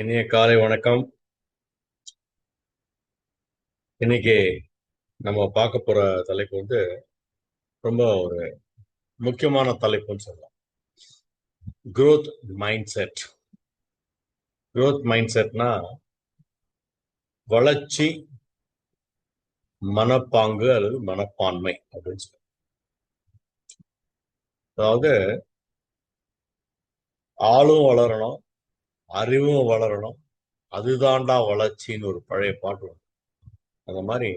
இனிய காலை வணக்கம். இன்னைக்கு நம்ம பார்க்க போற தலைப்பு ரொம்ப ஒரு முக்கியமான தலைப்புன்னு சொல்லலாம். growth mindset. growth mindsetனா வளர்ச்சி மனப்பாங்கு அல்லது மனப்பான்மை அப்படின்னு சொல்லலாம். அதாவது ஆளும் வளரணும், அறிவும் வளரணும், அதுதான்டா வளர்ச்சின்னு ஒரு பழைய பாட்டு வரும். அந்த மாதிரி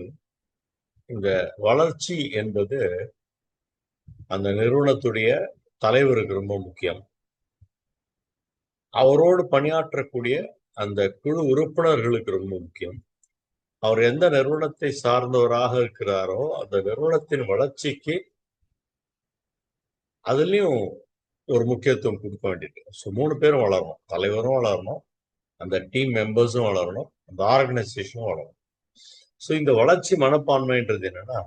இந்த வளர்ச்சி என்பது அந்த நிறுவனத்துடைய தலைவருக்கு ரொம்ப முக்கியம். அவரோடு பணியாற்றக்கூடிய அந்த குழு உறுப்பினர்களுக்கு ரொம்ப முக்கியம். அவர் எந்த நிறுவனத்தை சார்ந்தவராக இருக்கிறாரோ அந்த நிறுவனத்தின் வளர்ச்சிக்கு அதுலயும் ஒரு முக்கியத்துவம் கொடுக்க வேண்டியது. ஸோ 3 பேரும் வளரணும். தலைவரும் வளரணும், அந்த டீம் மெம்பர்ஸும் வளரணும், அந்த ஆர்கனைசேஷனும் வளரணும். ஸோ இந்த வளர்ச்சி மனப்பான்மைன்றது என்னன்னா,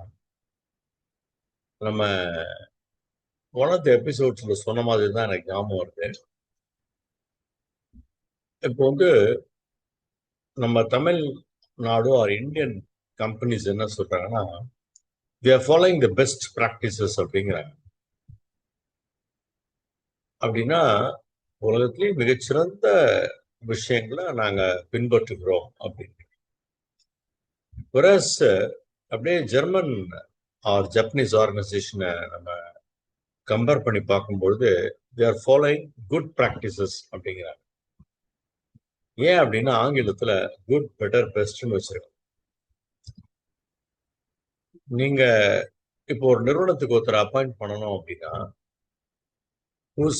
நம்ம ஒன் ஆஃப் த எபிசோட்ஸ்ல சொன்ன மாதிரி தான் எனக்கு ஞாபகம் வருது. இப்போ நம்ம தமிழ்நாடு ஆர் இந்தியன் கம்பெனிஸ் என்ன சொல்றாங்கன்னா, we are following the best practices அப்படிங்கிறாங்க. அப்படின்னா உலகத்திலேயே மிகச்சிறந்த விஷயங்களை நாங்க பின்பற்றுகிறோம் அப்படின்னு. அப்படியே ஜெர்மன் ஆர் ஜப்பனீஸ் ஆர்கனைசேஷனை நம்ம கம்பேர் பண்ணி பார்க்கும்பொழுது they are following good practices அப்படிங்கிறாங்க. ஏன் அப்படின்னா ஆங்கிலத்துல குட் பெட்டர் பெஸ்ட்னு வச்சிருக்கோம். நீங்க இப்போ ஒரு நிறுவனத்துக்கு ஒருத்தர் அப்பாயிண்ட் பண்ணணும் அப்படின்னா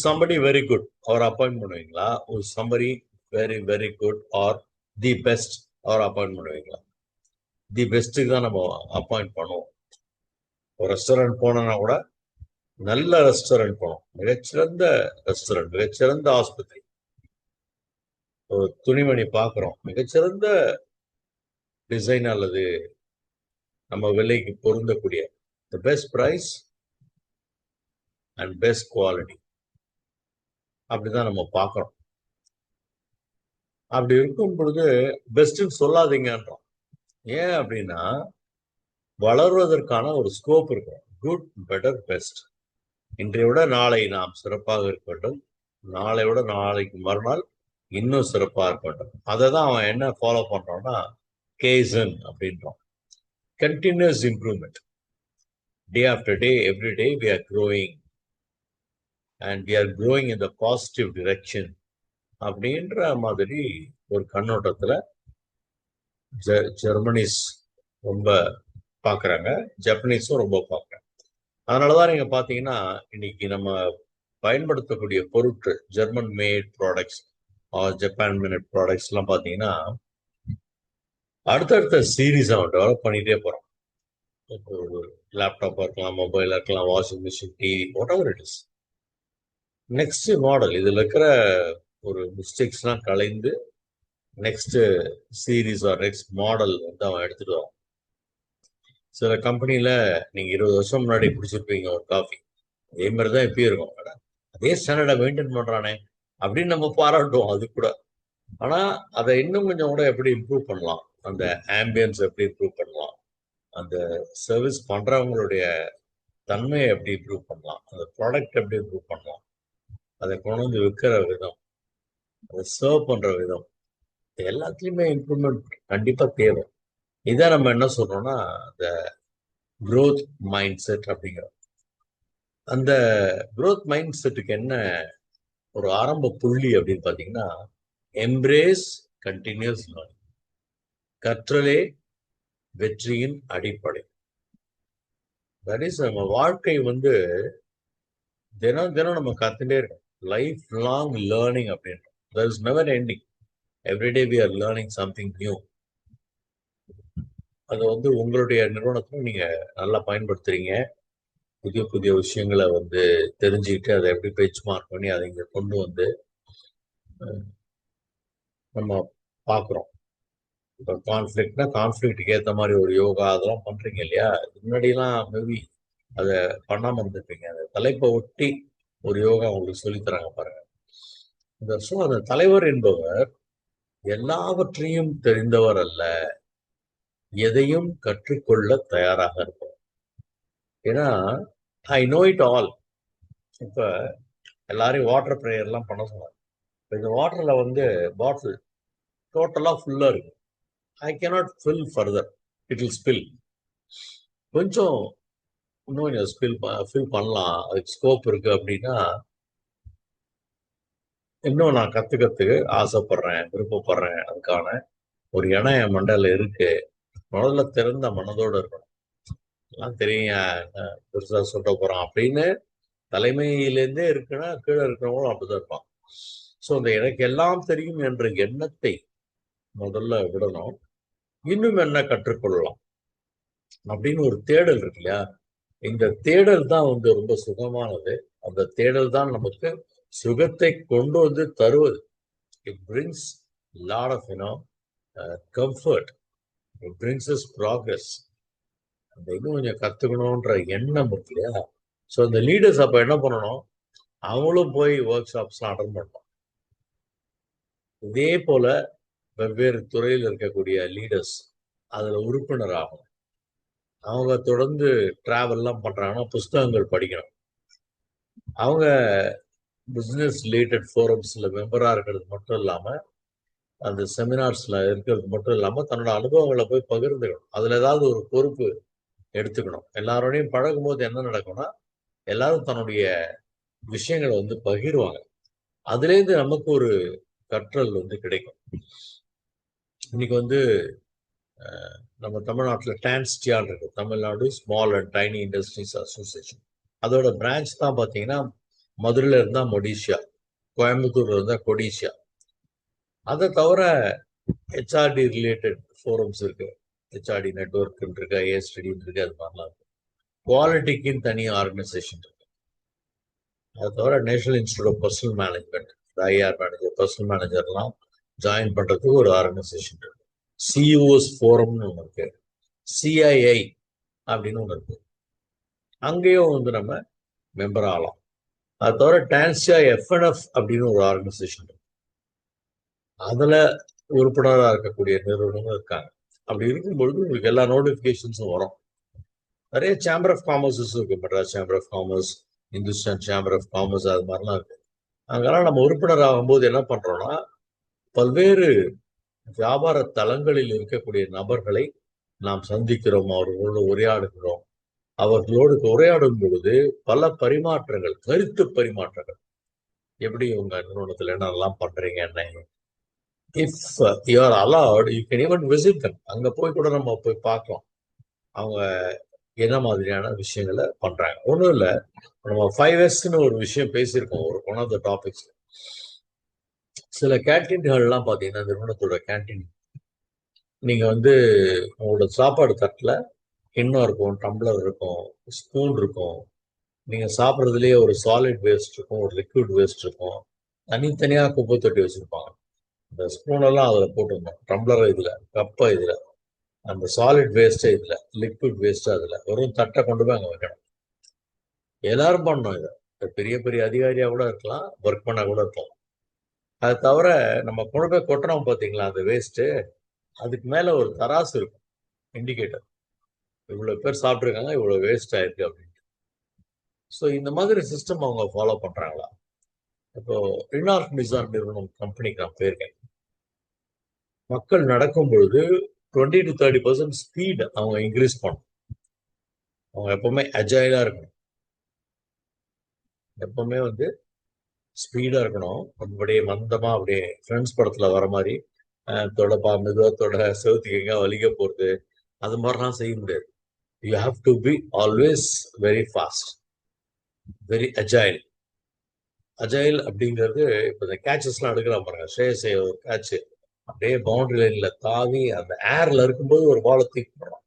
somebody வெரி குட் அவர் அப்பாயிண்ட் பண்ணுவீங்களா? somebody very very good or the best அவர் அப்பாயிண்ட் பண்ணுவீங்களா? தி பெஸ்ட்டுக்கு தான் நம்ம அப்பாயிண்ட் பண்ணுவோம். ஒரு ரெஸ்டாரண்ட் போனோம்னா கூட நல்ல ரெஸ்டாரண்ட் போனோம், மிகச்சிறந்த ரெஸ்டாரண்ட், மிகச்சிறந்த ஆஸ்பத்திரி, ஒரு துணிமணி பார்க்குறோம், மிகச்சிறந்த டிசைன் அல்லது நம்ம விலைக்கு பொருந்தக்கூடிய the best price and best quality அப்படிதான் நம்ம பார்க்குறோம். அப்படி இருக்கும் பொழுது பெஸ்ட்ன்னு சொல்லாதீங்கன்றோம். ஏன் அப்படின்னா வளர்வதற்கான ஒரு ஸ்கோப் இருக்கும். Good better best. இன்றைய விட நாளை நாம் சிறப்பாக இருக்க வேண்டும், நாளை விட நாளைக்கு மறுநாள் இன்னும் சிறப்பாக இருக்க வேண்டும். அதை தான் அவன் என்ன ஃபாலோ பண்றான்னா கேசன் அப்படின்றான். Continuous improvement. Day after day, every day we are growing and we are growing in the positive direction அப்படின்ற மாதிரி ஒரு கண்ணோட்டத்துல ஜெர்மனிஸ் ரொம்ப பார்க்குறாங்க, ஜப்பனீஸும் ரொம்ப பார்க்குறாங்க. அதனாலதான் நீங்க பாத்தீங்கன்னா இன்னைக்கு நம்ம பயன்படுத்தக்கூடிய பொருட்கள் German made products Japan made products எல்லாம் பாத்தீங்கன்னா அடுத்தடுத்த சீரீஸ் அவன் டெவலப் பண்ணிட்டே போறான். இப்போ ஒரு லேப்டாப்பா இருக்கலாம், மொபைலா இருக்கலாம், washing machine, TV, whatever it is, next model இதுல இருக்கிற ஒரு மிஸ்டேக்ஸ்லாம் கலைந்து next series or next model அவன் எடுத்துட்டு வரான். சில கம்பெனில நீங்க 20 வருஷம் முன்னாடி குடிச்சிருப்பீங்க ஒரு காஃபி, அதே மாதிரிதான் இப்பயும் இருக்கும். அதே ஸ்டாண்டர்டை மெயின்டைன் பண்றானே அப்படின்னு நம்ம பாராட்டுவோம் அது கூட. ஆனா அதை இன்னும் கொஞ்சம் கூட எப்படி இம்ப்ரூவ் பண்ணலாம், அந்த ஆம்பியன்ஸ் எப்படி இம்ப்ரூவ் பண்ணலாம், அந்த சர்வீஸ் பண்றவங்களுடைய தன்மையை எப்படி இம்ப்ரூவ் பண்ணலாம், அந்த ப்ராடக்ட் எப்படி இம்ப்ரூவ் பண்ணலாம், அதை கொண்டு வந்து விற்கிற விதம், அதை சர்வ் பண்ற விதம், எல்லாத்துலயுமே இம்ப்ரூவ்மெண்ட் கண்டிப்பா தேவை. இதை நம்ம என்ன சொல்றோம்னா இந்த growth மைண்ட் செட் அப்படிங்கிறோம். அந்த growth மைண்ட் செட்டுக்கு என்ன ஒரு ஆரம்ப புள்ளி அப்படின்னு பாத்தீங்கன்னா எம்ப்ரேஸ் கண்டினியூஸ் லேர்னிங். கற்றலே வெற்றியின் அடிப்படை. தட் இஸ் நம்ம வாழ்க்கை தினம் தினம் நம்ம கத்துட்டே இருக்கோம். லைஃப் லாங் லேர்னிங் அப்படின்றோம். That is never ending. Everyday we are learning something new. அது உங்களுடைய நிறுவனத்திலும் நீங்க நல்லா பயன்படுத்துறீங்க. புதிய புதிய விஷயங்களை தெரிஞ்சுக்கிட்டு அதை எப்படி பெஞ்ச் மார்க் பண்ணி அதை இங்க கொண்டு நம்ம பார்க்குறோம். இப்போ கான்ஃப்ளிக்ட்னா கான்ஃப்ளிக்ட்டுக்கு ஏற்ற மாதிரி ஒரு யோகா அதெல்லாம் பண்றீங்க இல்லையா? முன்னாடிலாம் மேபி அதை பண்ணாம இருந்திருப்பீங்க. அந்த தலைப்பை ஒட்டி ஒரு யோகா உங்களுக்கு சொல்லித்தராங்க பாருங்க. அந்த தலைவர் என்பவர் எல்லாவற்றையும் தெரிந்தவர் அல்ல, எதையும் கற்றுக்கொள்ள தயாராக இருப்பார். ஏன்னா ஐ நோ இட் ஆல். இப்ப எல்லாரையும் வாட்டர் ப்ரேயர்லாம் பண்ண சொன்னாங்க. இந்த வாட்டர்ல வந்து பாட்டில் டோட்டலா ஃபுல்லா இருக்கு. I cannot fill further, it will spill. கொஞ்சம் இன்னும் ஃபில் பண்ணலாம், அதுக்கு ஸ்கோப் இருக்கு அப்படின்னா இன்னும் நான் கத்துக்கிறதுக்கு ஆசைப்படுறேன், விருப்பப்படுறேன். அதுக்கான ஒரு இடம் என் மண்டையில இருக்கு. முதல்ல திறந்த மனதோட இருக்கணும். எல்லாம் தெரியும், பெருசா சொல்ல போறான் அப்படின்னு தலைமையிலேருந்தே இருக்குன்னா கீழே இருக்கிறவங்களும் அப்படிதான் இருப்பான். ஸோ அந்த எனக்கு எல்லாம் தெரியும் என்ற எண்ணத்தை முதல்ல விடணும். இன்னும் என்ன கற்றுக்கொள்ளலாம் அப்படின்னு ஒரு தேடல் இருக்கு இல்லையா? இந்த தேடல் தான் வந்து ரொம்ப சுகமானது. அந்த தேடல் தான் நமக்கு சுகத்தை கொண்டு வந்து தருவது. It brings lot of comfort. It brings us progress. அந்த இன்னும் கொஞ்சம் கத்துக்கணும்ன்ற எண்ணம் இருக்கு இல்லையா? ஸோ இந்த லீடர்ஸ் அப்ப என்ன பண்ணணும், அவங்களும் போய் ஒர்க் ஷாப்ஸ்லாம் அட்டன் பண்ணணும். இதே போல வெவ்வேறு துறையில் இருக்கக்கூடிய லீடர்ஸ் அதுல உறுப்பினர் ஆகணும். அவங்க தொடர்ந்து டிராவல்லாம் பண்றாங்கன்னா புஸ்தகங்கள் படிக்கணும். அவங்க பிசினஸ் ரிலேட்டட் ஃபோரம்ஸ்ல மெம்பரா இருக்கிறது மட்டும் இல்லாம, அந்த செமினார்ஸ்ல இருக்கிறது மட்டும் இல்லாம தன்னோட அனுபவங்களை போய் பகிர்ந்துக்கணும். அதுல ஏதாவது ஒரு பொறுப்பு எடுத்துக்கணும். எல்லாரோடையும் பழகும் போது என்ன நடக்கும்னா, எல்லாரும் தன்னுடைய விஷயங்களை வந்து பகிர்வாங்க. அதுலேருந்து நமக்கு ஒரு கற்றல் வந்து கிடைக்கும். இன்னைக்கு வந்து நம்ம தமிழ்நாட்டில் டான்ஸ்டியான் இருக்கு, Tamil Nadu small and tiny industries association. அதோட பிரான்ச் தான் பார்த்தீங்கன்னா மதுரையில இருந்தா மொடிஷியா, கோயம்புத்தூர்ல இருந்தா கொடிஷியா. அதை தவிர ஹெச்ஆர்டி ரிலேட்டட் ஃபோரம்ஸ் இருக்கு, ஹெச்ஆர்டி நெட்ஒர்க் இருக்கு, ஐஎஸ்டி இருக்கு, அது மாதிரிலாம் இருக்கு. குவாலிட்டிக்குன்னு தனி ஆர்கனைசேஷன் இருக்கு. அது தவிர national institute of personnel management, IR manager, personnel மேனேஜர்லாம் ஜாயின் பண்றதுக்கு ஒரு ஆர்கனைசேஷன் இருக்கு. சிஇஓஸ் ஃபோரம்னு ஒன்று இருக்கு, சிஐஐ அப்படின்னு ஒன்று இருக்கு. அங்கேயும் வந்து நம்ம மெம்பர் ஆகலாம். அது தவிர டான்சியா எஃப்என்எஃப் அப்படின்னு ஒரு ஆர்கனைசேஷன் இருக்கு. அதுல உறுப்பினராக இருக்கக்கூடிய நிறுவனங்கள் இருக்காங்க. அப்படி இருக்கும்பொழுது உங்களுக்கு எல்லா நோட்டிபிகேஷன்ஸும் வரும். நிறைய சேம்பர் ஆஃப் காமர்ஸஸ் இருக்கு, Madras chamber of commerce, Hindustan chamber of commerce, அது மாதிரிலாம் இருக்கு. அங்கெல்லாம் நம்ம உறுப்பினர் ஆகும்போது என்ன பண்றோம்னா, பல்வேறு வியாபார தளங்களில் இருக்கக்கூடிய நபர்களை நாம் சந்திக்கிறோம், அவர்களோடு உரையாடுகிறோம். அவர்களோடு உரையாடும் பொழுது பல பரிமாற்றங்கள், கருத்து பரிமாற்றங்கள், எப்படி உங்க நிறுவனத்துல என்னெல்லாம் பண்றீங்க, என்ன, if you are allowed you can even visit them. அங்க போய் கூட நம்ம போய் பார்க்கலாம் அவங்க என்ன மாதிரியான விஷயங்களை பண்றாங்க. ஒன்றும் இல்லை, நம்ம 5Sன்னு ஒரு விஷயம் பேசியிருக்கோம் ஒரு ஒன் ஆஃப் த டாபிக்ஸ். சில கேன்டீன்கள்லாம் பார்த்தீங்கன்னா, நிறுவனத்தோட கேன்டீன், நீங்க வந்து உங்களோட சாப்பாடு தட்டில் கிண்ணம் இருக்கும், டம்ளர் இருக்கும், ஸ்பூன் இருக்கும். நீங்க சாப்பிட்றதுலேயே ஒரு சாலிட் வேஸ்ட் இருக்கும், ஒரு லிக்விட் வேஸ்ட் இருக்கும். தனித்தனியாக குப்பை தொட்டி வச்சிருப்பாங்க. இந்த ஸ்பூனெல்லாம் அதில் போட்டுருந்தோம், டம்ளர் இதில், கப்பை இதில், அந்த சாலிட் வேஸ்ட்டை இதில், லிக்விட் வேஸ்ட்டு அதில், வெறும் தட்டை கொண்டு போய் அங்கே வைக்கணும். எல்லாரும் பண்ணணும் இதை. பெரிய பெரிய அதிகாரியாக கூட இருக்கலாம், ஒர்க் பண்ண கூட இருக்கலாம். அது தவிர நம்ம கொண்டு போய் கொட்டுறோம் பார்த்தீங்களா அந்த வேஸ்ட்டு, அதுக்கு மேலே ஒரு தராசு இருக்கும், இண்டிகேட்டர். இவ்வளோ பேர் சாப்பிட்ருக்காங்க, இவ்வளோ வேஸ்ட் ஆயிருக்கு அப்படின்ட்டு. ஸோ இந்த மாதிரி சிஸ்டம் அவங்க ஃபாலோ பண்ணுறாங்களா? இப்போ ரினால்ட் நிசான் நிறுவனம் கம்பெனிக்கு நான் போயிருக்கேன். மக்கள் நடக்கும் பொழுது 20 to 30% ஸ்பீட் அவங்க இன்க்ரீஸ் பண்ணணும். அவங்க எப்பவுமே அஜைலா இருக்கணும், எப்பவுமே வந்து ஸ்பீடா இருக்கணும். அப்படியே மந்தமா, அப்படியே ஃப்ரெண்ட்ஸ் படத்துல வர மாதிரி தொடப்பா மெதுவா தொட, செவுத்துக்கு எங்க வலிக்க போறது, அது மாதிரிலாம் செய்ய முடியாது. You have to be always very fast, very agile. Agile அப்படிங்கிறது இப்போ இந்த கேட்சஸ்லாம் எடுக்கலாம் பாருங்க, ஸ்ரேயஸ் ஒரு கேட்ச் அப்படியே பவுண்டரி லைன்ல தாவி அந்த ஏர்ல இருக்கும்போது ஒரு பாலை தூக்கி போடுறான்,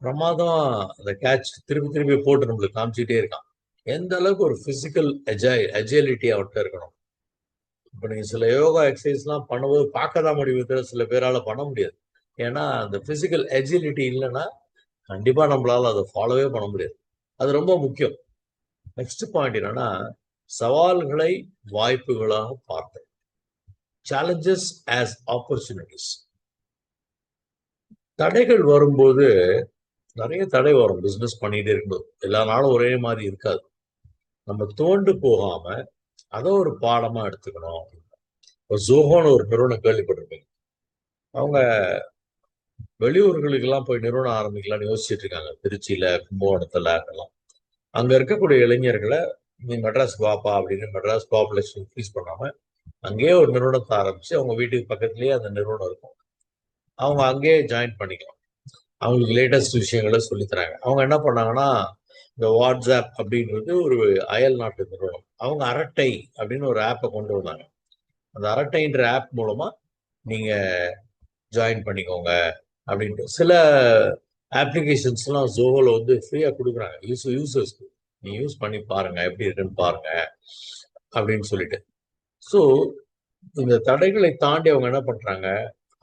பிரமாதம். அந்த கேட்ச் திருப்பி திருப்பி போட்டு நம்மளுக்கு காமிச்சிட்டே இருக்கான். எந்த அளவுக்கு ஒரு பிசிக்கல் அஜைலிட்டி அவர்கிட்ட இருக்கணும். இப்போ நீங்க சில யோகா எக்ஸசைஸ்லாம் பண்ணும்போது பார்க்க தான் முடியுது, சில பேரால பண்ண முடியாது. ஏன்னா அந்த பிசிக்கல் அஜிலிட்டி இல்லைன்னா கண்டிப்பா நம்மளால அதை ஃபாலோவே பண்ண முடியாது. அது ரொம்ப முக்கியம். நெக்ஸ்ட் பாயிண்ட் என்னன்னா, சவால்களை வாய்ப்புகளாக பார்த்தல். challenges as opportunities. தடைகள் வரும்போது நிறைய தடை வரும். பிசினஸ் பண்ணிட்டே இருக்கும்போது எல்லா நாளும் ஒரே மாதிரி இருக்காது. நம்ம தோண்டு போகாம அதை ஒரு பாடமா எடுத்துக்கணும். இப்போ ஜோஹோன்னு ஒரு நிறுவனம் கேள்விப்பட்டிருப்பீங்க. அவங்க வெளியூர்களுக்கு எல்லாம் போய் நிறுவனம் ஆரம்பிக்கலாம்னு யோசிச்சுட்டு இருக்காங்க. திருச்சியில, கும்பகோணத்துல எல்லாம். அங்க இருக்கக்கூடிய இளைஞர்களை நீ மெட்ராஸ் வாப்பா அப்படின்னு மெட்ராஸ் பாப்புலேஷன் இன்க்ரீஸ் பண்ணாம அங்கேயே ஒரு நிறுவனத்தை ஆரம்பிச்சு அவங்க வீட்டுக்கு பக்கத்துலயே அந்த நிறுவனம் இருக்கும். அவங்க அங்கேயே ஜாயின் பண்ணிக்கலாம். அவங்களுக்கு லேட்டஸ்ட் விஷயங்களை சொல்லி தராங்க. அவங்க என்ன பண்ணாங்கன்னா, இந்த வாட்ஸ்அப் அப்படின்றது ஒரு அயல் நாட்டு நிறுவனம். அவங்க அரட்டை அப்படின்னு ஒரு ஆப்பை கொண்டு வந்தாங்க. அந்த அரட்டைன்ற ஆப் மூலமா நீங்க ஜாயின் பண்ணிக்கோங்க அப்படின்ட்டு சில அப்ளிகேஷன்ஸ்லாம் ஜோஹோல வந்து ஃப்ரீயா கொடுக்குறாங்க யூசர்ஸ்க்கு. நீ யூஸ் பண்ணி பாருங்க, எப்படி இருக்குன்னு பாருங்க அப்படின்னு சொல்லிட்டு. ஸோ இந்த தடைகளை தாண்டி அவங்க என்ன பண்றாங்க,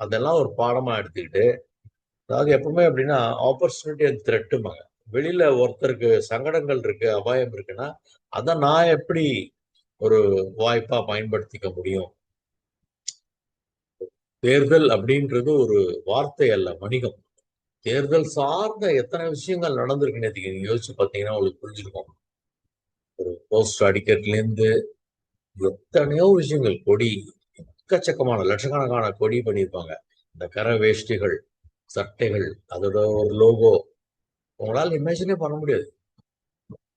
அதெல்லாம் ஒரு பாடமா எடுத்துக்கிட்டு, அதாவது எப்பவுமே அப்படின்னா ஆப்பர்ச்சுனிட்டி அண்ட் த்ரெட்டுமாங்க. வெளியில ஒருத்தருக்கு சங்கடங்கள் இருக்கு, அபாயம் இருக்குன்னா அதை நான் எப்படி ஒரு வாய்ப்பா பயன்படுத்திக்க முடியும். தேர்தல் அப்படின்றது ஒரு வார்த்தை அல்ல, வணிகம். தேர்தல் சார்ந்த எத்தனை விஷயங்கள் நடந்திருக்கு நேற்றுக்கு நீங்க யோசிச்சு பார்த்தீங்கன்னா உங்களுக்கு புரிஞ்சிருக்கும். ஒரு போஸ்ட் அடிக்கிறதுல இருந்து எத்தனையோ விஷயங்கள், கொடி, எக்கச்சக்கமான லட்சக்கணக்கான கொடி பண்ணியிருப்பாங்க. இந்த கர வேஷ்டிகள், சட்டைகள், அதோட ஒரு லோகோ, உங்களால் இமேஜினே பண்ண முடியாது.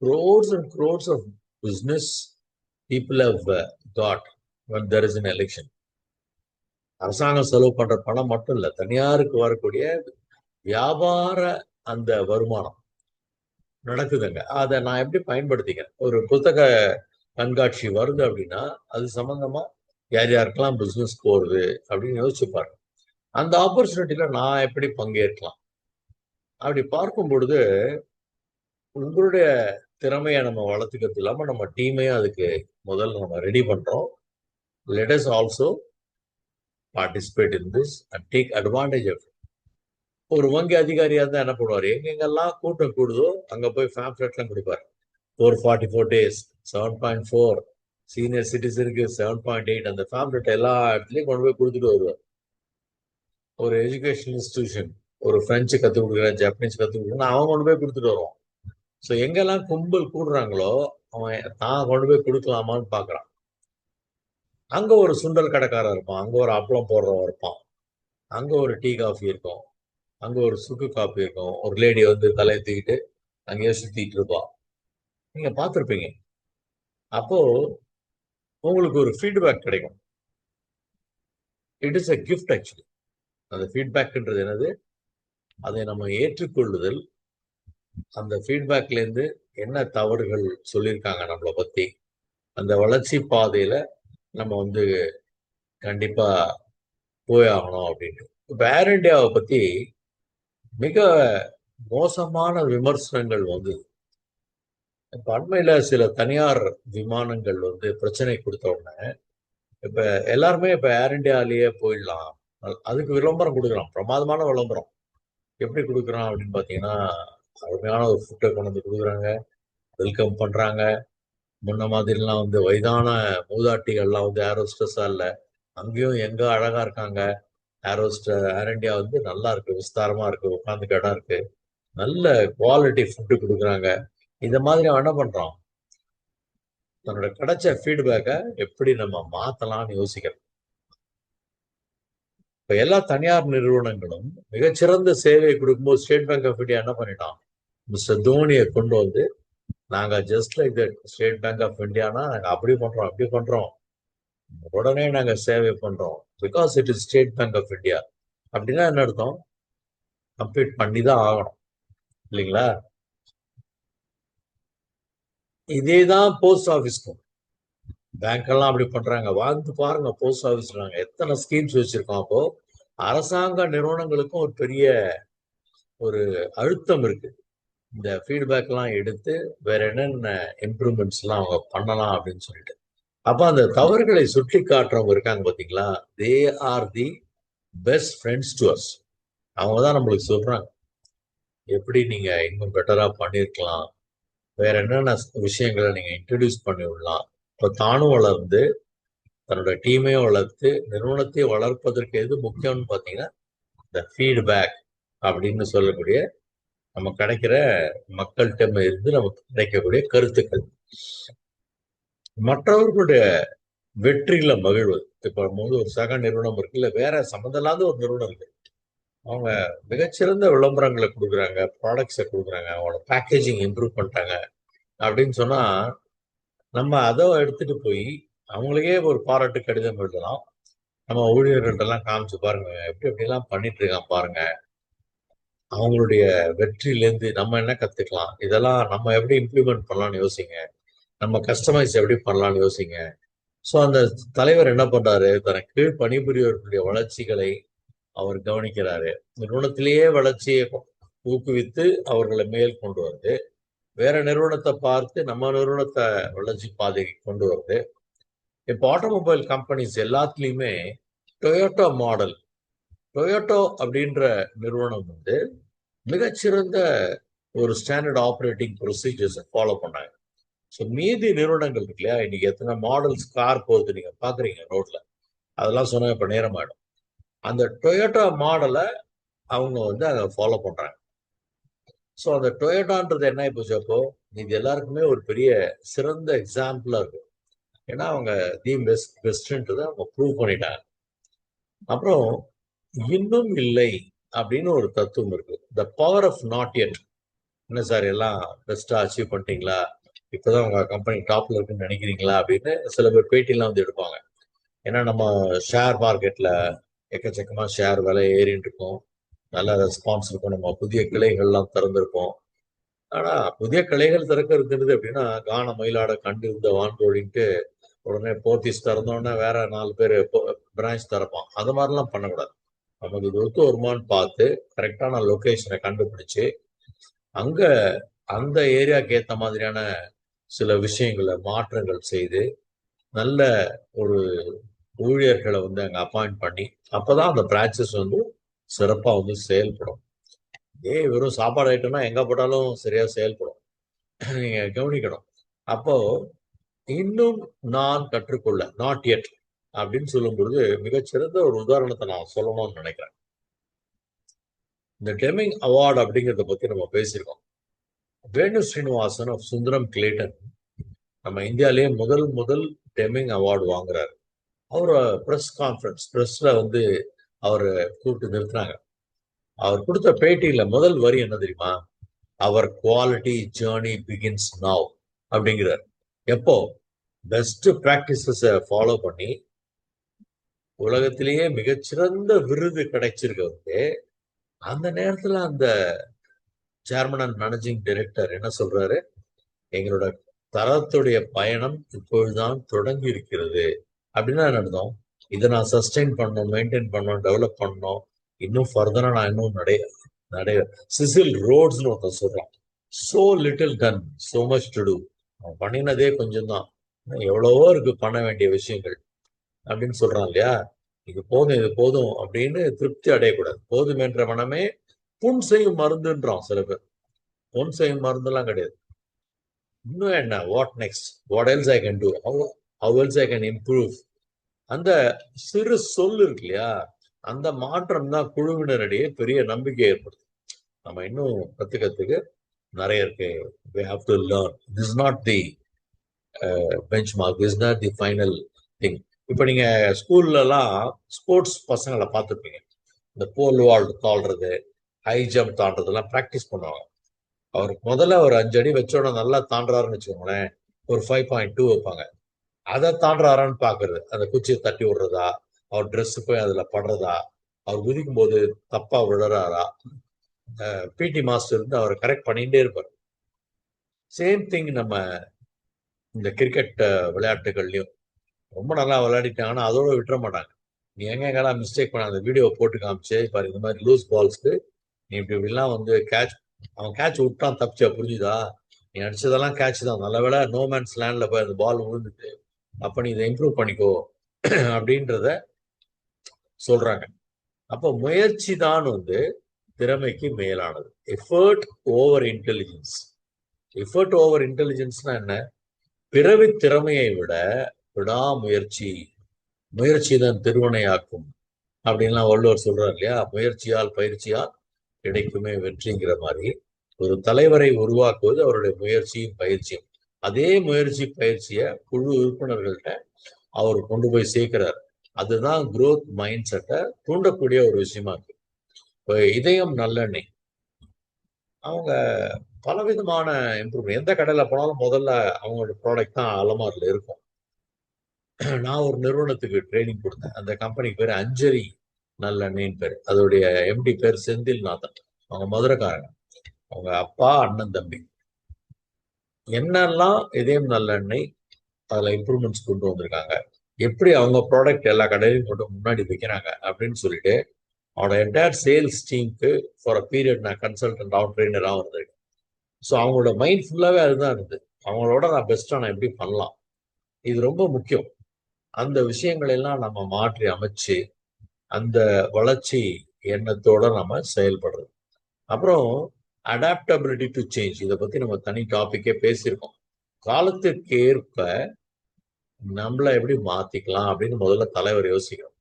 crores and crores of business people have got when there is an election. அரசாங்கம் செலவு பண்ற பணம் மட்டும் இல்ல, தனியாருக்கு வரக்கூடிய வியாபார அந்த வருமானம் நடக்குதுங்க. அதை நான் எப்படி பயன்படுத்திக்கிறேன். ஒரு புத்தக கண்காட்சி வருது அப்படின்னா அது சம்பந்தமா யார் யாருக்கெல்லாம் பிசினஸ் போகுது அப்படின்னு யோசிச்சு பாருங்க. அந்த ஆப்பர்ச்சுனிட்டியில நான் எப்படி பங்கேற்கலாம். அப்படி பார்க்கும் பொழுது உங்களுடைய திறமையை நம்ம வளர்த்துக்கிறது இல்லாம நம்ம டீமையும் அதுக்கு முதல்ல நம்ம ரெடி பண்றோம். Let us also participate in this and take advantage of it. ஒரு வங்கி அதிகாரியா இருந்தா என்ன பண்ணுவாரு, எங்கெங்கெல்லாம் கூட்டம் கூடுதோ அங்க போய் ஃபேம்ப்ளெட்லாம் கொடுப்பாரு. 444 days 7.4, சீனியர் சிட்டிசனுக்கு 7.8, அந்த ஃபேம்ப்ளெட் எல்லா இடத்துலயும் கொண்டு போய் கொடுத்துட்டு வருவார். ஒரு எஜுகேஷன் இன்ஸ்டிடியூஷன், ஒரு பிரெஞ்சு கற்றுக் கொடுக்குறேன், ஜப்பனீஸ் கற்றுக் கொடுக்குறேன், அவன் கொண்டு போய் கொடுத்துட்டு வருவான். ஸோ எங்கெல்லாம் கும்பல் கூடுறாங்களோ அவன் தான் கொண்டு போய் கொடுக்கலாமான்னு பார்க்குறான். அங்க ஒரு சுண்டல் கடைக்காரன் இருப்பான், அங்க ஒரு அப்பளம் போடுறவன் இருப்பான், அங்க ஒரு டீ காஃபி இருக்கும், அங்க ஒரு சுக்கு காஃபி இருக்கும், ஒரு லேடி வந்து தலையை தூக்கிட்டு அங்கேயே சுத்திட்டு இருப்பான். நீங்க பார்த்துருப்பீங்க. அப்போ உங்களுக்கு ஒரு ஃபீட்பேக் கிடைக்கும். It is a gift actually. அந்த ஃபீட்பேக்ன்றது என்னது, அதை நம்ம ஏற்றுக்கொள்ளுதல். அந்த ஃபீட்பேக்ல இருந்து என்ன தவறுகள் சொல்லியிருக்காங்க நம்மளை பத்தி, அந்த வளர்ச்சி பாதையில நம்ம வந்து கண்டிப்பா போய் ஆகணும் அப்படின்ட்டு. இப்போ ஏர் இந்தியாவை பத்தி மிக மோசமான விமர்சனங்கள் வந்து இப்ப அண்மையில சில தனியார் விமானங்கள் வந்து பிரச்சனை கொடுத்த உடனே இப்ப எல்லாருமே இப்ப ஏர் இந்தியாலேயே போயிடலாம், அதுக்கு விளம்பரம் கொடுக்குறான், பிரமாதமான விளம்பரம். எப்படி கொடுக்குறான் அப்படின்னு பாத்தீங்கன்னா, அருமையான ஒரு ஃபுட்டை கொண்டு வந்து கொடுக்குறாங்க, வெல்கம் பண்றாங்க. முன்ன மாதிரிலாம் வந்து வயதான மூதாட்டிகள்லாம் வந்து ஏரோஸ்டஸா இல்லை, அங்கேயும் எங்க அழகா இருக்காங்க. ஏர் இந்தியா வந்து நல்லா இருக்கு, விஸ்தாரமா இருக்கு, உட்காந்துக்கு இடம் இருக்கு, நல்ல குவாலிட்டி ஃபுட்டு கொடுக்குறாங்க. இந்த மாதிரி அவன் என்ன பண்றான், தன்னோட கிடைச்ச ஃபீட்பேக்கை எப்படி நம்ம மாத்தலாம்னு யோசிக்கிறோம். இப்ப எல்லா தனியார் நிறுவனங்களும் மிகச்சிறந்த சேவையை கொடுக்கும்போது ஸ்டேட் பேங்க் ஆஃப் இந்தியா என்ன பண்ணிட்டான், மிஸ்டர் தோனியை கொண்டு வந்து நாங்க just like that State Bank of இந்தியானா நாங்க அப்படி பண்றோம் அப்படி பண்றோம், உடனே நாங்க சேவை பண்றோம் because it is State Bank of India. அப்படின்னா என்ன அர்த்தம், கம்ப்ளீட் பண்ணி தான் ஆகணும் இல்லைங்களா. இதே தான் போஸ்ட் ஆஃபீஸ்க்கும். பேங்க் எல்லாம் அப்படி பண்றாங்க, வாழ்ந்து பாருங்க. போஸ்ட் ஆஃபீஸ்ல நாங்க எத்தனை ஸ்கீம்ஸ் வச்சிருக்கோம். அப்போ அரசாங்க நிறுவனங்களுக்கும் ஒரு பெரிய ஒரு அழுத்தம் இருக்கு. இந்த ஃபீட்பேக் எல்லாம் எடுத்து வேற என்னென்ன இம்ப்ரூவ்மெண்ட்ஸ் எல்லாம் அவங்க பண்ணலாம் அப்படின்னு சொல்லிட்டு. அப்ப அந்த தவறுகளை சுட்டி காட்டுறவங்க இருக்காங்க பாத்தீங்களா, they are the best friends to us. அவங்க தான் நம்மளுக்கு சொல்றாங்க எப்படி நீங்க இன்னும் பெட்டரா பண்ணிருக்கலாம், வேற என்னென்ன விஷயங்களை நீங்க இன்ட்ரடியூஸ் பண்ணி விடலாம். இப்ப தானும் வளர்ந்து தன்னோட டீமையும் வளர்த்து நிறுவனத்தையும் வளர்ப்பதற்கு எது முக்கியம்னு பார்த்தீங்கன்னா இந்த ஃபீட்பேக் அப்படின்னு சொல்லக்கூடிய நம்ம கிடைக்கிற மக்கள்கிட்ட இருந்து நமக்கு கிடைக்கக்கூடிய கருத்துக்கள், மற்றவர்களுடைய வெற்றியில மகிழ்வது. இப்ப ஒரு சக நிறுவனம் இருக்கு, இல்ல வேற சம்மந்தம் இல்லாத ஒரு நிறுவனம் இருக்கு, அவங்க மிகச்சிறந்த விளம்பரங்களை கொடுக்குறாங்க, ப்ராடக்ட்ஸை கொடுக்குறாங்க, அவங்களோட பேக்கேஜிங் இம்ப்ரூவ் பண்ணிட்டாங்க அப்படின்னு சொன்னா நம்ம அதை எடுத்துட்டு போய் அவங்களுக்கே ஒரு பாராட்டு கடிதம் எழுதலாம். நம்ம ஊழியர்கள்ட்ட எல்லாம் காமிச்சு பாருங்க எப்படி எப்படிலாம் பண்ணிட்டு இருக்கான் பாருங்க, அவங்களுடைய வெற்றியிலேருந்து நம்ம என்ன கத்துக்கலாம், இதெல்லாம் நம்ம எப்படி இம்ப்ளிமெண்ட் பண்ணலாம்னு யோசிங்க, நம்ம கஸ்டமைஸ் எப்படி பண்ணலாம்னு யோசிங்க. ஸோ அந்த தலைவர் என்ன பண்றாரு, தனக்கு கீழ் பணிபுரியவர்களுடைய வளர்ச்சிகளை அவர் கவனிக்கிறாரு. நிறுவனத்திலேயே வளர்ச்சியை ஊக்குவித்து அவர்களை மேல் கொண்டு வருது, வேற நிறுவனத்தை பார்த்து நம்ம நிறுவனத்தை வளர்ச்சி பாதைக்கு கொண்டு வருது. இப்போ ஆட்டோமொபைல் கம்பெனிஸ் எல்லாத்துலேயுமே டொயோட்டோ மாடல், டொயோட்டோ அப்படின்ற நிறுவனம் வந்து மிகச்சிறந்த ஒரு ஸ்டாண்டர்ட் ஆப்ரேட்டிங் ப்ரொசீஜர்ஸை ஃபாலோ பண்ணாங்க. ஸோ மீதி நிறுவனங்கள் இருக்கு இல்லையா, இன்னைக்கு எத்தனை மாடல்ஸ் கார் போகுது நீங்க பாக்குறீங்க ரோட்ல, அதெல்லாம் சொன்னா இப்ப நேரம் ஆயிடும். அந்த டொயோட்டோ மாடலை அவங்க வந்து அதை ஃபாலோ பண்றாங்க. ஸோ அந்த டொயோட்டான்றது என்ன போச்சு, அப்போ இது எல்லாருக்குமே ஒரு பெரிய சிறந்த எக்ஸாம்பிளா இருக்கு. ஏன்னா அவங்க தி பெஸ்ட்ன்றதை அவங்க ப்ரூவ் பண்ணிட்டாங்க. அப்புறம் இன்னும் இல்லை அப்படின்னு ஒரு தத்துவம் இருக்கு, the power of not yet. என்ன சார் எல்லாம் பெஸ்டா அச்சீவ் பண்ணிட்டீங்களா, இப்பதான் உங்க கம்பெனி டாப்ல இருக்குன்னு நினைக்கிறீங்களா அப்படின்னு சில பேர் பேட்டிலாம் வந்து எடுப்பாங்க. ஏன்னா நம்ம ஷேர் மார்க்கெட்ல எக்கச்சக்கமா ஷேர் விலை ஏறிட்டு இருக்கோம், நல்ல ரெஸ்பான்ஸ் இருக்கும், நம்ம புதிய கிளைகள்லாம் திறந்திருப்போம். ஆனா புதிய கிளைகள் திறக்கிறது அப்படின்னா கான மயிலாட கண்டு இந்த வான்கோழின்ட்டு உடனே போர்த்திஸ் திறந்தோடனே வேற 4 பேர் பிரான்ச் திறப்பான். அது மாதிரிலாம் பண்ணக்கூடாது. நமக்கு இது ஒத்து வருமானு பார்த்து கரெக்டான லொகேஷனை கண்டுபிடிச்சு அங்க அந்த ஏரியாவுக்கு ஏற்ற மாதிரியான சில விஷயங்களை மாற்றங்கள் செய்து நல்ல ஒரு ஊழியர்களை வந்து அங்க அப்பாயிண்ட் பண்ணி அப்பதான் அந்த பிரான்ச்சஸ் வந்து சிறப்பா வந்து செயல்படும். வெறும் சாப்பாடு ஐட்டம்னா எங்க போட்டாலும் சரியா செயல்படும், நீங்க கவனிக்கணும். அப்போ இன்னும் நான் கற்றுக்கொள்ள, நாட் எட் அப்படின்னு சொல்லும் பொழுது மிகச்சிறந்த ஒரு உதாரணத்தை நான் சொல்லணும்னு நினைக்கிறேன். இந்த டெமிங் அவார்டு அப்படிங்கிறத பத்தி நம்ம பேசியிருக்கோம். வேணு ஸ்ரீனிவாசன் ஆஃப் சுந்தரம் கிளேட்டன் நம்ம இந்தியாலேயே முதல் டெமிங் அவார்டு வாங்குறாரு. அவர் ப்ரெஸ் கான்ஃபரன்ஸ், ப்ரெஸ்ல வந்து அவரை கூப்பிட்டு நிறுத்துறாங்க. அவர் கொடுத்த பேட்டியில முதல் வரி என்ன தெரியுமா, அவர் குவாலிட்டி ஜேர்னி பிகின்ஸ் நவ் அப்படிங்கிறார். எப்போ பெஸ்ட் பிராக்டிசஸை ஃபாலோ பண்ணி உலகத்திலேயே மிகச்சிறந்த விருது கிடைச்சிருக்கவருக்கு அந்த நேரத்துல அந்த சேர்மன் அண்ட் மேனேஜிங் டைரக்டர் என்ன சொல்றாரு, எங்களோட தரத்துடைய பயணம் இப்பொழுதுதான் தொடங்கி இருக்கிறது. அப்படின்னா என்ன அர்த்தம், இதை நான் சஸ்டெயின் பண்ணணும், மெயின்டைன் பண்ணணும், டெவலப் பண்ணணும், இன்னும் ஃபர்தரா நான் இன்னும் நிறைய சிசில் ரோட்ஸ்னு ஒருத்தன் சொல்றான். So little done, so much to do. அவன் பண்ணினதே கொஞ்சம் தான், எவ்வளவோ இருக்கு பண்ண வேண்டிய விஷயங்கள் அப்படின்னு சொல்றான் இல்லையா. இது போதும் இது போதும் அப்படின்னு திருப்தி அடையக்கூடாது. போதும் என்ற மனமே புண் செய்யும் மருந்துன்றான் சில பேர். புண் செய்யும் மருந்துலாம் கிடையாது. இன்னும் என்ன, what next, what else I can do, how else I can improve. அந்த சிறு சொல் இருக்கு இல்லையா, அந்த மாற்றம் தான் குழுவினரிடையே பெரிய நம்பிக்கை ஏற்படுது. நம்ம இன்னும் கத்துக்கிறதுக்கு நிறைய இருக்கு. we have to learn, this is not the benchmark, this is not the final thing. இப்ப நீங்க ஸ்கூல்ல எல்லாம் ஸ்போர்ட்ஸ் பசங்களை பார்த்துருப்பீங்க, இந்த போல் வால்ட் தாழ்றது, ஹை ஜம்ப் தாண்டதெல்லாம் ப்ராக்டிஸ் பண்ணுவாங்க. அவருக்கு முதல்ல ஒரு 5 அடி வச்சோட நல்லா தாண்டாருன்னு வச்சுக்கோங்களேன், ஒரு 5.2 வைப்பாங்க. அதை தாண்டாரான்னு பாக்குறது, அந்த குச்சியை தட்டி விடுறதா, அவர் ட்ரெஸ் போய் அதுல படுறதா, அவர் குதிக்கும் போது தப்பா விழுறாரா, பிடி மாஸ்டர் இருந்து அவரை கரெக்ட் பண்ணிட்டே இருப்பார். சேம் திங் நம்ம இந்த கிரிக்கெட் விளையாட்டுகள்லயும் ரொம்ப நல்லா விளையாடிட்டாங்கன்னா அதோட விட்டுற மாட்டாங்க. நீ எங்கெங்கெல்லாம் மிஸ்டேக் பண்ண அந்த வீடியோ போட்டு காமிச்சு பாரு, இந்த மாதிரி லூஸ் பால்ஸ்க்கு நீ இப்படிலாம் வந்து கேட்ச், அவன் கேட்ச் விட்டான் தப்பிச்சா, புரிஞ்சுதா, நீ அடிச்சதெல்லாம் கேட்ச் தான், நல்ல வேளை நோ மேன்ஸ் லேண்ட்ல போய் அந்த பால் விழுந்துட்டு, அப்ப நீ இதை இம்ப்ரூவ் பண்ணிக்கோ அப்படின்றத சொல்றாங்க. அப்போ முயற்சி தான் வந்து திறமைக்கு மேலானது. Effort over intelligence. Effort over இன்டெலிஜென்ஸ்னா என்ன, பிறவி திறமையை விட விடாமுயற்சி முயற்சி தான் திருவினையாக்கும் அப்படின்லாம் வள்ளுவர் சொல்றார் இல்லையா? முயற்சியால் பயிற்சியால் கிடைக்குமே வெற்றிங்கிற மாதிரி ஒரு தலைவரை உருவாக்குவது அவருடைய முயற்சியும் பயிற்சியும். அதே முயற்சி பயிற்சியை குழு உறுப்பினர்கள்ட்ட அவர் கொண்டு போய் சேர்க்கிறார். அதுதான் growth மைண்ட் செட்டை தூண்டக்கூடிய ஒரு விஷயமா இருக்கு. இப்போ இதயம் நல்லெண்ணெய் அவங்க பலவிதமான இம்ப்ரூவ்மெண்ட். எந்த கடையில போனாலும் முதல்ல அவங்களோட ப்ராடக்ட் தான் அலமாரில் இருக்கும். நான் ஒரு நிறுவனத்துக்கு ட்ரைனிங் கொடுத்தேன். அந்த கம்பெனிக்கு பேர் அஞ்சரி நல்லெண்ணெய்ன்னு பேர். அதோடைய எம்டி பேர் செந்தில்நாதன். அவங்க மதுரைக்காரங்க. அவங்க அப்பா அண்ணன் தம்பி. என்னெல்லாம் இதயம் நல்லெண்ணெய் அதுல இம்ப்ரூவ்மெண்ட்ஸ் கொண்டு வந்திருக்காங்க, எப்படி அவங்க ப்ராடக்ட் எல்லா கடையிலையும் கொண்டு முன்னாடி வைக்கிறாங்க அப்படின்னு சொல்லிட்டு அவனோட என்டையர் சேல்ஸ் டீமுக்கு ஃபார் அ பீரியட் நான் கன்சல்டன்ட் ஆஃப் ட்ரெயினராக இருந்தேன். ஸோ அவங்களோட மைண்ட் ஃபுல்லாகவே அதுதான் இருந்தது. அவங்களோட நான் பெஸ்ட்டாக நான் எப்படி பண்ணலாம், இது ரொம்ப முக்கியம். அந்த விஷயங்களை எல்லாம் நம்ம மாற்றி அமைச்சு அந்த வளர்ச்சி எண்ணத்தோட நம்ம செயல்படுறது. அப்புறம் அடாப்டபிலிட்டி டு சேஞ்ச், இதை பத்தி நம்ம தனி டாபிக்கே பேசியிருக்கோம். காலத்திற்கு ஏற்ப நம்மளை எப்படி மாத்திக்கலாம் அப்படின்னு முதல்ல தலைவர் யோசிக்கணும்.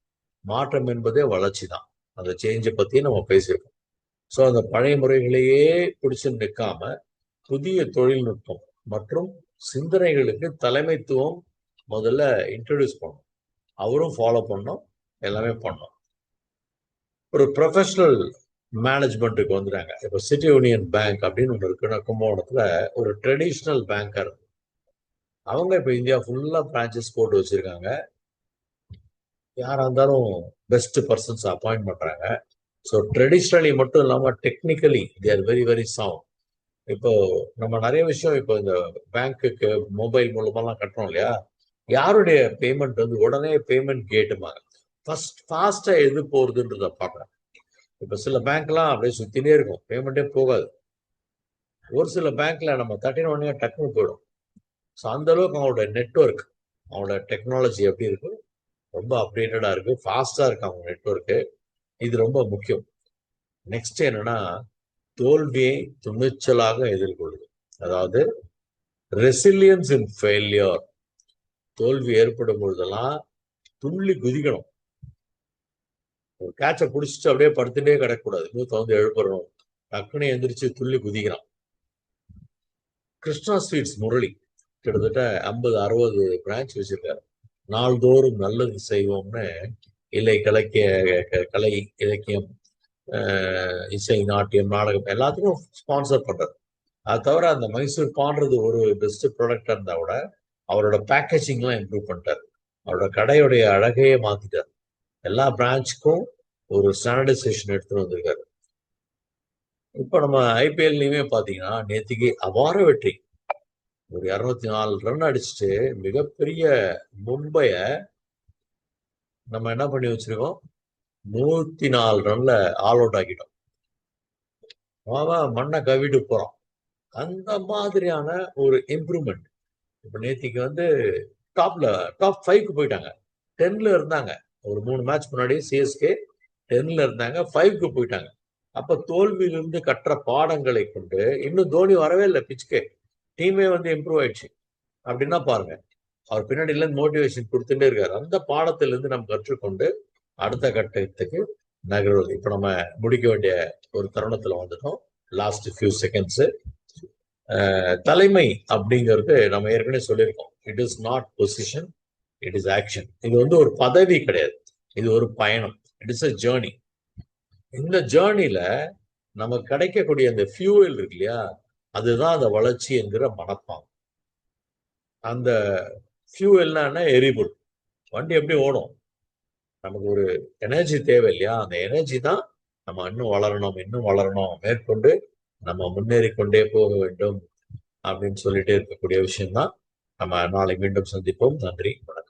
மாற்றம் என்பதே வளர்ச்சி தான். அந்த சேஞ்சை பத்தி நம்ம பேசியிருக்கோம். ஸோ அந்த பழைய முறைகளையே பிடிச்சு நிற்காம புதிய தொழில்நுட்பம் மற்றும் சிந்தனைகளுக்கு தலைமைத்துவம் முதல்ல இன்ட்ரடியூஸ் பண்ணணும். அவரும் ஃபாலோ பண்ணோம், எல்லாமே பண்ணோம். ஒரு ப்ரொஃபஷனல் மேனேஜ்மெண்ட்டுக்கு வந்துட்டாங்க. இப்போ சிட்டி யூனியன் பேங்க் அப்படின்னு ஒன்று இருக்குன்னா கும்பகோணத்துல ஒரு ட்ரெடிஷ்னல் பேங்கர். அவங்க இப்போ இந்தியா ஃபுல்லா பிரான்ச்சஸ் போட்டு வச்சிருக்காங்க. யாரா இருந்தாலும் பெஸ்ட் பர்சன்ஸ் அப்பாயிண்ட் பண்றாங்க. ஸோ ட்ரெடிஷ்னலி மட்டும் இல்லாமல் technically they are very very sound. இப்போ நம்ம நிறைய விஷயம் இப்போ இந்த பேங்க்குக்கு மொபைல் மூலமாலாம் கட்டுறோம் இல்லையா? யாருடைய பேமெண்ட் வந்து உடனே பேமெண்ட் கேட்டுமாங்க ஃபர்ஸ்ட் ஃபாஸ்டா எது போறதுன்றத பார்க்குறேன். இப்போ சில பேங்க்லாம் அப்படியே சுத்தினே இருக்கும், பேமெண்ட்டே போகாது. ஒரு சில பேங்க்ல நம்ம தட்டின உடனே டக்குன்னு போயிடும். ஸோ அந்த அளவுக்கு அவங்களோட நெட்ஒர்க், அவங்களோட டெக்னாலஜி எப்படி இருக்கு, ரொம்ப அப்டேட்டடா இருக்கு, ஃபாஸ்டா இருக்கு அவங்க நெட்ஒர்க்கு. இது ரொம்ப முக்கியம். நெக்ஸ்ட் என்னன்னா தோல்வியை துணிச்சலாக எதிர்கொள்ளுது. அதாவது ரெசிலியன்ஸ் இன் ஃபெயிலியர். தோல்வி ஏற்படும் பொழுதெல்லாம் துள்ளி குதிக்கணும். ஒரு கேட்சை பிடிச்சிட்டு அப்படியே படுத்துட்டே கிடக்கூடாது, இன்னும் வந்து எழுப்பணும், டக்குன்னு எந்திரிச்சு துள்ளி குதிக்கிறான். கிருஷ்ணா ஸ்வீட்ஸ் முரளி கிட்டத்தட்ட 50-60 பிரான்ச் வச்சிருக்காரு. நாள்தோறும் நல்லது செய்வோம்னு இல்லை கலை இலக்கியம், இசை, நாட்டியம், நாடகம் எல்லாத்துக்கும் ஸ்பான்சர் பண்றாரு. அது தவிர அந்த மைசூர் பான்றது ஒரு பெஸ்ட் ப்ராடக்டா இருந்தா கூட அவரோட பேக்கேஜிங்லாம் இம்ப்ரூவ் பண்ணிட்டாரு. அவரோட கடையுடைய அழகையே மாத்திட்டாரு. எல்லா பிரான்ச்சுக்கும் ஒரு ஸ்டாண்டர்டைசேஷன் எடுத்துட்டு வந்திருக்காரு. இப்ப நம்ம ஐபிஎல்லையுமே பாத்தீங்கன்னா நேத்திக்கு அபார வெற்றி. ஒரு 204 ரன் அடிச்சுட்டு மிகப்பெரிய மும்பைய நம்ம என்ன பண்ணி வச்சிருக்கோம், 104 ரன்ல ஆல் அவுட் ஆக்கிட்டோம். அவன் மண்ணை கவிட்டு போறான். அந்த மாதிரியான ஒரு இம்ப்ரூவ்மெண்ட். இப்ப நேத்திக்கு வந்து டாப் 5க்கு போயிட்டாங்க. 10ல இருந்தாங்க. ஒரு 3 மேட்ச் முன்னாடி சிஎஸ்கே 10ல இருந்தாங்க, 5க்கு போயிட்டாங்க. அப்ப தோல்வியிலிருந்து கற்ற பாடங்களை கொண்டு இன்னும் தோனி வரவே இல்லை பிச்சுக்கு, டீமே வந்து இம்ப்ரூவ் ஆயிடுச்சு அப்படின்னா பாருங்க. அவர் பின்னாடில இருந்து மோட்டிவேஷன் கொடுத்துட்டே இருக்காரு. அந்த பாடத்திலிருந்து நம்ம கற்றுக்கொண்டு அடுத்த கட்டத்துக்கு நகர்வது. இப்ப நம்ம முடிக்க வேண்டிய ஒரு தருணத்துல வந்துட்டோம். Last few seconds. தலைமை அப்படிங்கிறது நம்ம ஏற்கனவே சொல்லியிருக்கோம். It is not position, it is action. இது வந்து ஒரு பதவி கிடையாது, இது ஒரு பயணம். It is a journey. இந்த ஜேர்னில நமக்கு கிடைக்கக்கூடிய அந்த ஃபியூவல் இருக்கு இல்லையா, அதுதான் அந்த வளர்ச்சி என்கிற மனப்பாங்கு. அந்த ஃபியூவல்னா எரிபொருள். வண்டி எப்படி ஓடும், நமக்கு ஒரு எனர்ஜி தேவை இல்லையா? அந்த எனர்ஜி தான் நம்ம இன்னும் வளரணும், இன்னும் வளரணும், மேற்கொண்டு நம்ம முன்னேறி கொண்டே போக வேண்டும் அப்படின்னு சொல்லிட்டே இருக்கக்கூடிய விஷயம் தான். நம்ம நாளை மீண்டும் சந்திப்போம். நன்றி, வணக்கம்.